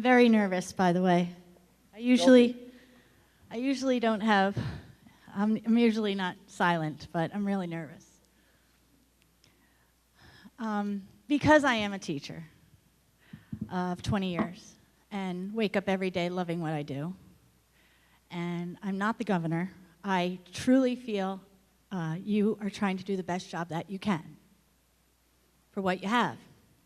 very nervous, by the way. I usually don't have, I'm usually not silent, but I'm really nervous. Because I am a teacher of 20 years and wake up every day loving what I do, and I'm not the governor, I truly feel you are trying to do the best job that you can for what you have,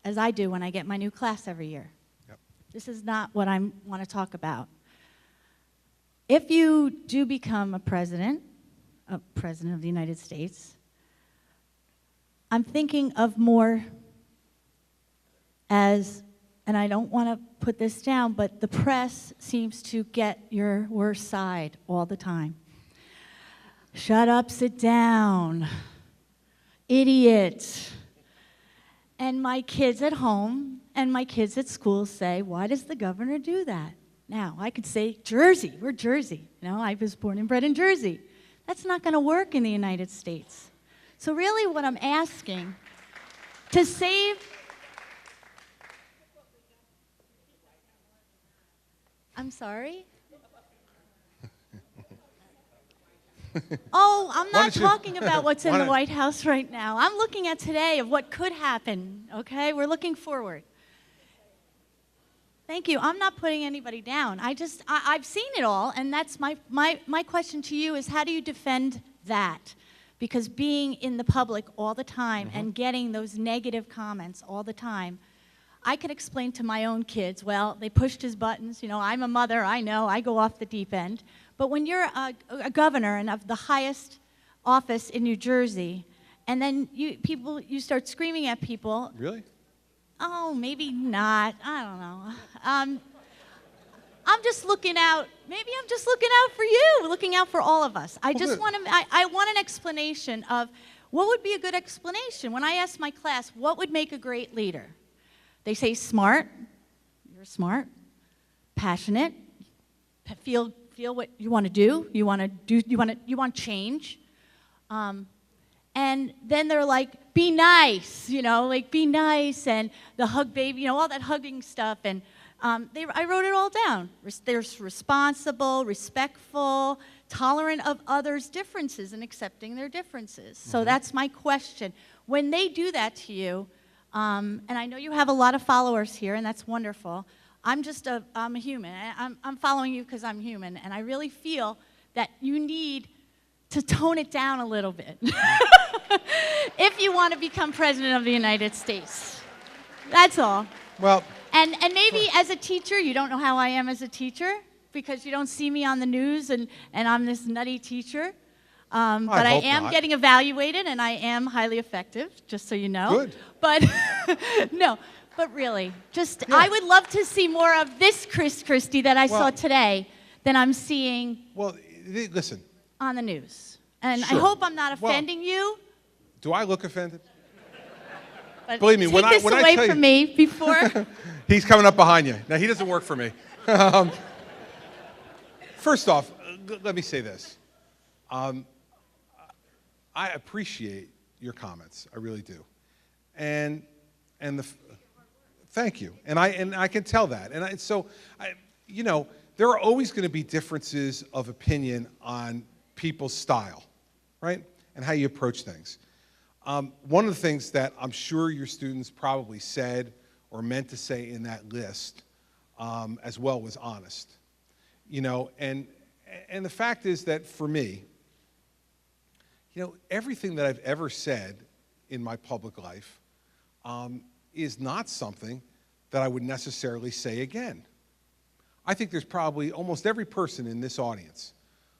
as I do when I get my new class every year. Yep. This is not what I want to talk about. If you do become a president of the United States, I'm thinking of more as, and I don't want to put this down, but the press seems to get your worst side all the time. Shut up, sit down, idiot. And my kids at home and my kids at school say, why does the governor do that? Now, I could say, Jersey, we're Jersey. You know, I was born and bred in Jersey. That's not going to work in the United States. So really what I'm asking, to save... I'm sorry? Oh, I'm not talking about what's in the White House right now. I'm looking at today of what could happen, okay? We're looking forward. Thank you. I'm not putting anybody down. I've seen it all, and that's my question to you is how do you defend that? Because being in the public all the time and getting those negative comments all the time, I could explain to my own kids, well, they pushed his buttons. You know, I'm a mother. I know. I go off the deep end. But when you're a governor and of the highest office in New Jersey, and then you start screaming at people. Really? Oh, maybe not. I don't know. I'm just looking out. Maybe I'm just looking out for you, looking out for all of us. I want an explanation of what would be a good explanation. When I ask my class, what would make a great leader? They say smart. You're smart, passionate, feel what you want to do. You want change. And then they're like, be nice, you know, like be nice, and the hug baby, you know, all that hugging stuff. And I wrote it all down. There's responsible, respectful, tolerant of others' differences and accepting their differences. So that's my question. When they do that to you, and I know you have a lot of followers here, and that's wonderful. I'm a human. I'm following you because I'm human, and I really feel that you need to tone it down a little bit if you want to become president of the United States. That's all. Well, and maybe as a teacher, you don't know how I am as a teacher because you don't see me on the news, and I'm this nutty teacher. But I am getting evaluated, and I am highly effective, just so you know. Good. But no. But really, I would love to see more of this Christie that I saw today than I'm seeing listen. On the news. And I hope I'm not offending you. Do I look offended? But believe me, when I tell you... Take this away from me before... He's coming up behind you. Now, he doesn't work for me. First off, let me say this. I appreciate your comments. I really do. And thank you. And I can tell that. And you know, there are always going to be differences of opinion on people's style, right? And how you approach things. One of the things that I'm sure your students probably said or meant to say in that list as well was honest. You know, and the fact is that for me, you know, everything that I've ever said in my public life is not something that I would necessarily say again. I think there's probably almost every person in this audience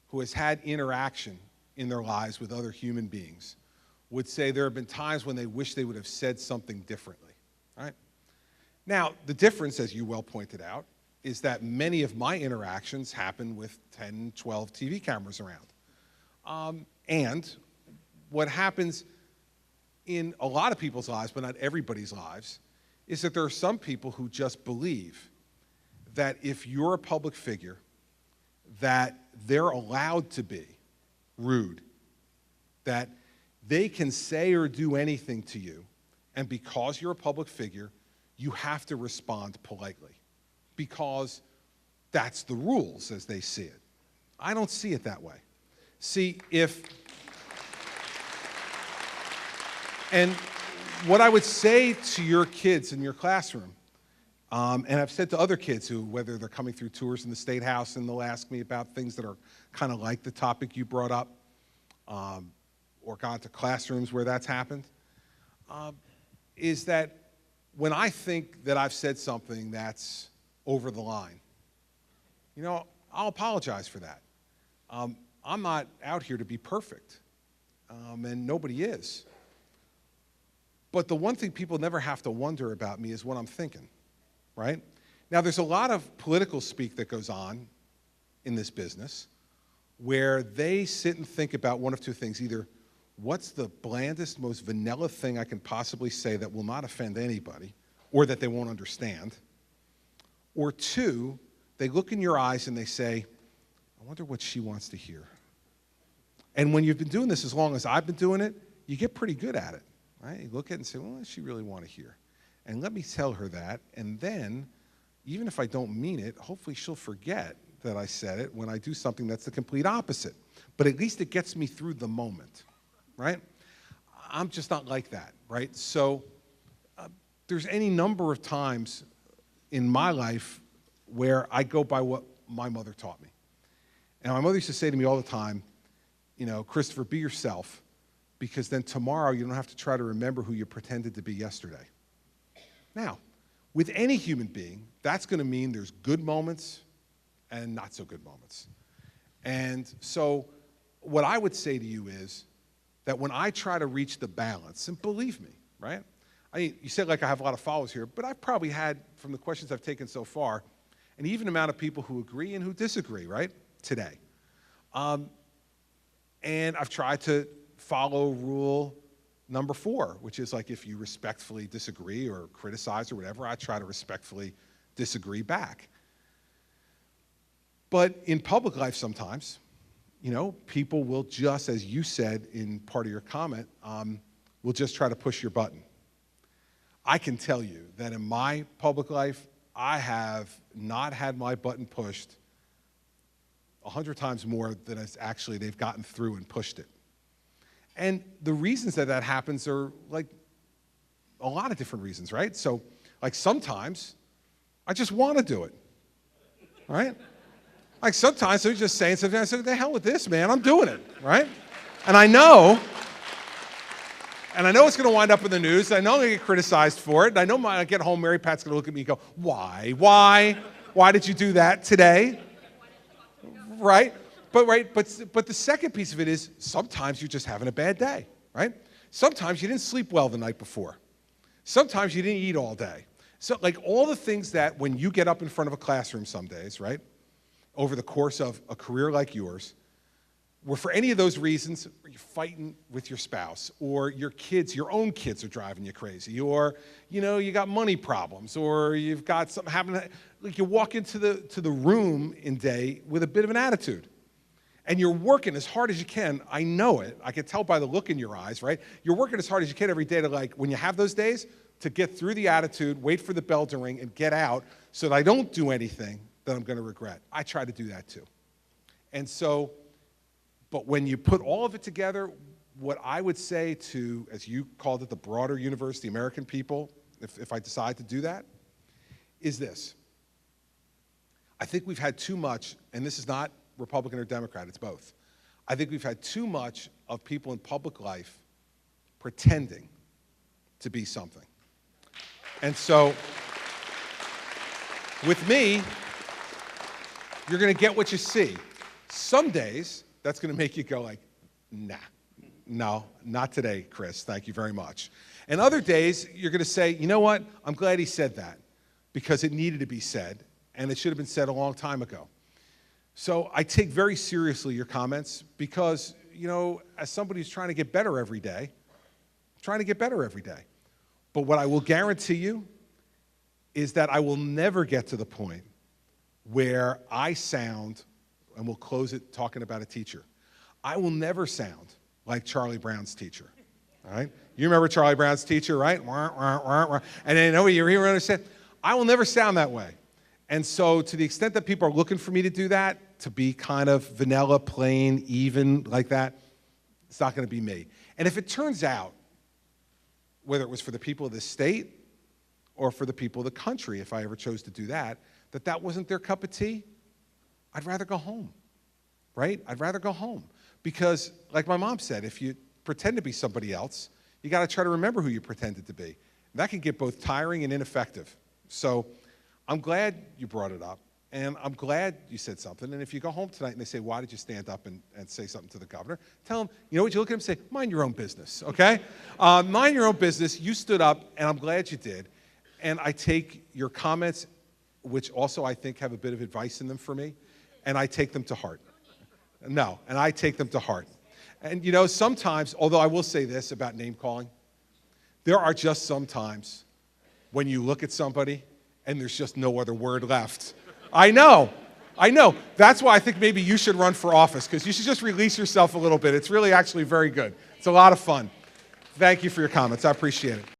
who has had interaction in their lives with other human beings would say there have been times when they wish they would have said something differently, right? Now, the difference, as you well pointed out, is that many of my interactions happen with 10, 12 TV cameras around. And what happens in a lot of people's lives, but not everybody's lives, is that there are some people who just believe that if you're a public figure, that they're allowed to be rude, that they can say or do anything to you, and because you're a public figure, you have to respond politely because that's the rules as they see it. I don't see it that way. See, and what I would say to your kids in your classroom, and I've said to other kids who, whether they're coming through tours in the State House and they'll ask me about things that are kind of like the topic you brought up, or gone to classrooms where that's happened, is that when I think that I've said something that's over the line, I'll apologize for that. I'm not out here to be perfect, and nobody is. But the one thing people never have to wonder about me is what I'm thinking, right? Now, there's a lot of political speak that goes on in this business where they sit and think about one of two things. Either what's the blandest, most vanilla thing I can possibly say that will not offend anybody or that they won't understand? Or two, they look in your eyes and they say, I wonder what she wants to hear. And when you've been doing this as long as I've been doing it, you get pretty good at it, right? You look at it and say, well, what does she really want to hear? And let me tell her that, and then, even if I don't mean it, hopefully she'll forget that I said it when I do something that's the complete opposite. But at least it gets me through the moment, right? I'm just not like that, right? So there's any number of times in my life where I go by what my mother taught me. And my mother used to say to me all the time, Christopher, be yourself, because then tomorrow you don't have to try to remember who you pretended to be yesterday. Now, with any human being, that's going to mean there's good moments and not so good moments. And so what I would say to you is that when I try to reach the balance, and believe me, right? You said like I have a lot of followers here, but I've probably had, from the questions I've taken so far, an even amount of people who agree and who disagree, right, today. And I've tried to follow rule number 4, which is like if you respectfully disagree or criticize or whatever, I try to respectfully disagree back. But in public life sometimes, people will just, as you said in part of your comment, will just try to push your button. I can tell you that in my public life, I have not had my button pushed 100 times more than it's actually they've gotten through and pushed it. And the reasons that happens are like a lot of different reasons, right? So like sometimes I just want to do it, right? Like sometimes they're just saying something, I said, the hell with this, man, I'm doing it, right? And I know it's going to wind up in the news. I know I'm going to get criticized for it. And I know when I get home, Mary Pat's going to look at me and go, why did you do that today? Right? But the second piece of it is sometimes you're just having a bad day, right? Sometimes you didn't sleep well the night before. Sometimes you didn't eat all day. So like all the things that when you get up in front of a classroom some days, right, over the course of a career like yours, where for any of those reasons, you're fighting with your spouse, or your own kids are driving you crazy, or you got money problems, or you've got something happening. Like you walk into the room in day with a bit of an attitude, and you're working as hard as you can. I know it. I can tell by the look in your eyes, right? You're working as hard as you can every day to, like, when you have those days, to get through the attitude, wait for the bell to ring, and get out so that I don't do anything that I'm going to regret. I try to do that too. And so, but when you put all of it together, what I would say to, as you called it, the broader universe, the American people, if I decide to do that, is this. I think we've had too much, and this is not Republican or Democrat, it's both. I think we've had too much of people in public life pretending to be something. And so, with me, you're going to get what you see. Some days, that's going to make you go like, nah, no, not today, Chris, thank you very much. And other days, you're going to say, you know what, I'm glad he said that, because it needed to be said, and it should have been said a long time ago. So I take very seriously your comments because, as somebody who's trying to get better every day, But what I will guarantee you is that I will never get to the point where I sound, and we'll close it talking about a teacher, I will never sound like Charlie Brown's teacher, all right? You remember Charlie Brown's teacher, right? And then you hear what I said. I will never sound that way. And so to the extent that people are looking for me to do that, to be kind of vanilla, plain, even like that, it's not going to be me. And if it turns out, whether it was for the people of the state or for the people of the country, if I ever chose to do that, that wasn't their cup of tea, I'd rather go home, right? I'd rather go home. Because, like my mom said, if you pretend to be somebody else, you got to try to remember who you pretended to be. That can get both tiring and ineffective. So I'm glad you brought it up, and I'm glad you said something. And if you go home tonight and they say, why did you stand up and say something to the governor? Tell them, you know what, you look at them and say, mind your own business, okay? Mind your own business. You stood up, and I'm glad you did. And I take your comments, which also I think have a bit of advice in them for me, and I take them to heart. No, and I take them to heart. And you know, sometimes, although I will say this about name calling, there are just some times when you look at somebody and there's just no other word left. I know. That's why I think maybe you should run for office, because you should just release yourself a little bit. It's really actually very good. It's a lot of fun. Thank you for your comments. I appreciate it.